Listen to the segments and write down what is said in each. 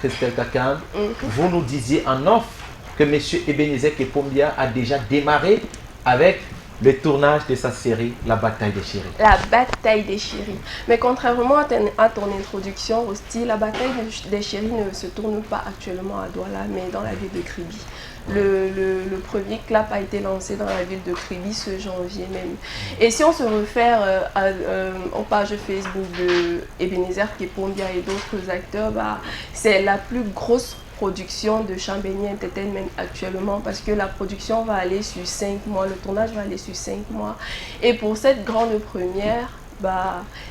Christelle Kakam, vous nous disiez en off que M. Ebenezer Kepombia a déjà démarré avec le tournage de sa série La Bataille des Chéris. La Bataille des Chéris. Mais contrairement à ton introduction, Rosti, La Bataille des Chéris ne se tourne pas actuellement à Douala, mais dans la ville de Kribi. Le premier clap a été lancé dans la ville de Kribi ce janvier même. Et si on se réfère aux pages Facebook de Ebenezer Kepombia et d'autres acteurs, c'est la plus grosse production de Chambéry Entertainment actuellement, parce que la production va aller sur 5 mois, le tournage va aller sur 5 mois. Et pour cette grande première,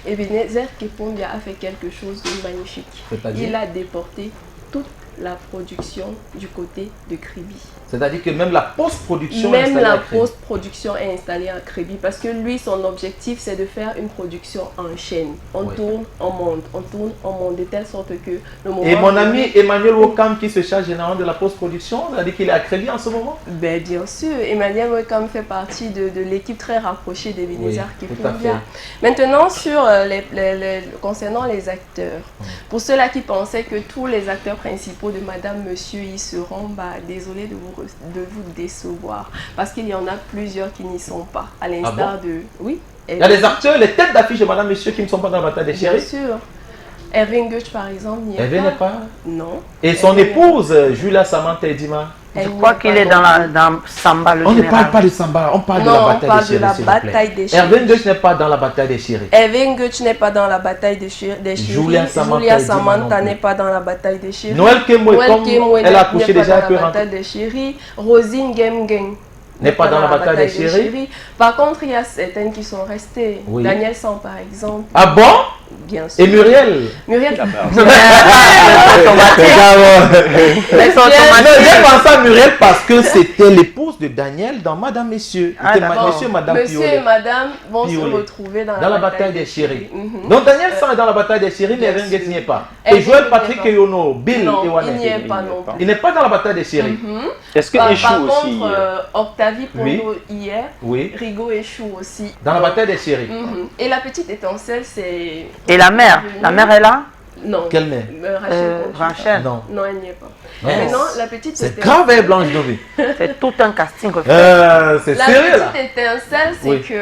Ebenezer Kepombia a fait quelque chose de magnifique. Il a déporté toute la production du côté de Kribi. C'est-à-dire que même la post-production est installée à Kribi, parce que lui, son objectif, c'est de faire une production en chaîne. On tourne, on monte, de telle sorte que le moment... Et mon ami Emmanuel Wokam, qui se charge généralement de la post-production, on a dit qu'il est à Kribi en ce moment? Bien sûr, Emmanuel Wokam fait partie de l'équipe très rapprochée d'Ebenezer Kepombia. Maintenant, concernant les acteurs, pour ceux-là qui pensaient que tous les acteurs principaux de Madame, Monsieur y seront, désolé de vous décevoir, parce qu'il y en a plusieurs qui n'y sont pas, à l'instar de... Oui. Il y a des acteurs, les têtes d'affiche de Madame, Monsieur qui ne sont pas dans la Bataille des Chéris. Bien sûr. Erwin Goethe, par exemple, n'y est pas. Erwin n'est pas? Non. Et son épouse, Julia Samantha Edima? Je crois qu'il est dans Samba, le On ne général. parle pas de Samba, on parle de la Bataille des Chéris. Erwin Goethe n'est pas dans la Bataille des Chéris. Erwin Goethe n'est pas dans la Bataille des Chéris. Julia Samantha n'est pas dans la Bataille des Chéris. Noël Kemwe, comme elle a accouché déjà, elle peut rentrer. Bataille des Chéris. Rosine Gemgen n'est pas dans la Bataille des Chéris. Par contre, il y a certaines qui sont restées. Oui. Daniel San, par exemple. Ah bon? Bien sûr. Et Muriel? Muriel. J'ai pensé à Muriel parce que c'était l'épouse de Daniel dans Madame, Messieurs. Monsieur et Madame Monsieur et Madame vont se retrouver dans la Bataille des Chéris. Donc Daniel San est dans la Bataille des Chéris, mais Erwin Goethe n'y est pas. Et Joël Patrick Keyono, Bill Iwane, il n'y est pas non plus. Il n'est pas dans la Bataille des Chéris. Est-ce que échoue aussi? Par contre, Octavie Pondo hier, Rigaud échoue aussi. Dans la Bataille des Chéris. Et la petite étincelle, c'est... Et la mère est là? Non. Quelle mère? Rachel. Non. Non, elle n'y est pas. Mais non, la petite c'est grave, hein, Blanche Novi. C'est tout un casting. C'est sérieux, là. La petite étincelle, c'est que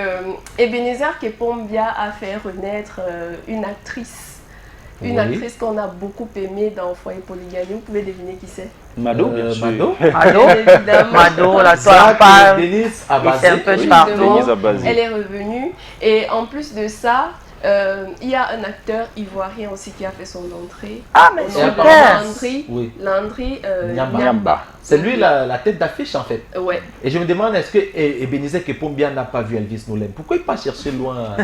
Ebenezer Kepombia a fait renaître une actrice. Une actrice qu'on a beaucoup aimée dans Foyer Polygamy. Vous pouvez deviner qui c'est? Mado, bien sûr. Mado, la toile parle. Denise Abazé. Elle est revenue. Et en plus de ça, il y a un acteur ivoirien aussi qui a fait son entrée. Ah, mais super! Landry Nyamba. C'est lui la tête d'affiche en fait. Ouais. Et je me demande, est-ce que Ebenezer Kepombia n'a pas vu Elvis Noulem? Pourquoi il ne pas chercher loin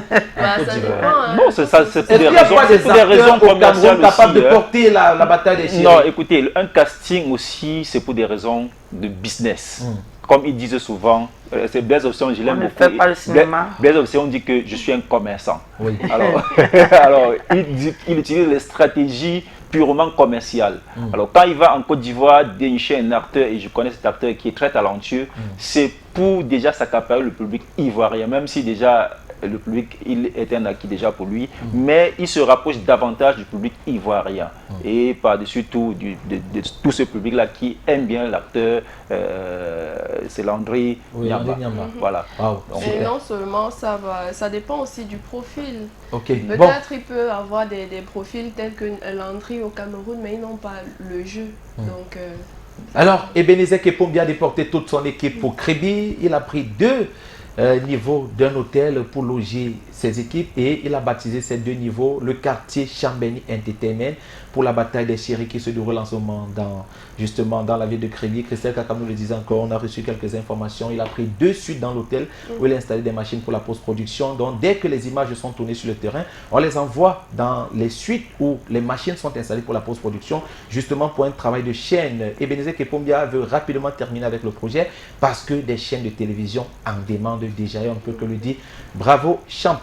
Non, c'est pour des raisons commerciales capables de porter la bataille des Chéris? Non, écoutez, un casting aussi, c'est pour des raisons de business. Comme ils disent souvent, c'est Blaise Option, je l'aime beaucoup. Blaise Option dit que je suis un commerçant. Oui. Alors il utilise les stratégies purement commerciales. Alors quand il va en Côte d'Ivoire dénicher un acteur, et je connais cet acteur qui est très talentueux, c'est pour déjà s'accaparer le public ivoirien, même si déjà le public il est un acquis déjà pour lui, mais il se rapproche davantage du public ivoirien. Et par-dessus tout, de tout ce public-là qui aime bien l'acteur, c'est Landry Nyamba. Voilà. Et non seulement ça va, ça dépend aussi du profil. Peut-être il peut avoir des profils tels que Landry au Cameroun, mais ils n'ont pas le jeu. Donc, alors, Ebenezer Kepombia a déporté toute son équipe pour Kribi. Il a pris 2 niveaux d'un hôtel pour loger ses équipes et il a baptisé ces 2 niveaux le quartier Chambéry Entertainment pour la bataille des Chéris qui se déroule en ce moment justement dans la ville de Kribi. Christelle Kakam nous le disait encore, on a reçu quelques informations. Il a pris 2 suites dans l'hôtel où il a installé des machines pour la post-production. Donc dès que les images sont tournées sur le terrain, on les envoie dans les suites où les machines sont installées pour la post-production, justement pour un travail de chaîne. Ebenezer Kepombia veut rapidement terminer avec le projet parce que des chaînes de télévision en demandent déjà et on ne peut que le dire. Bravo champion.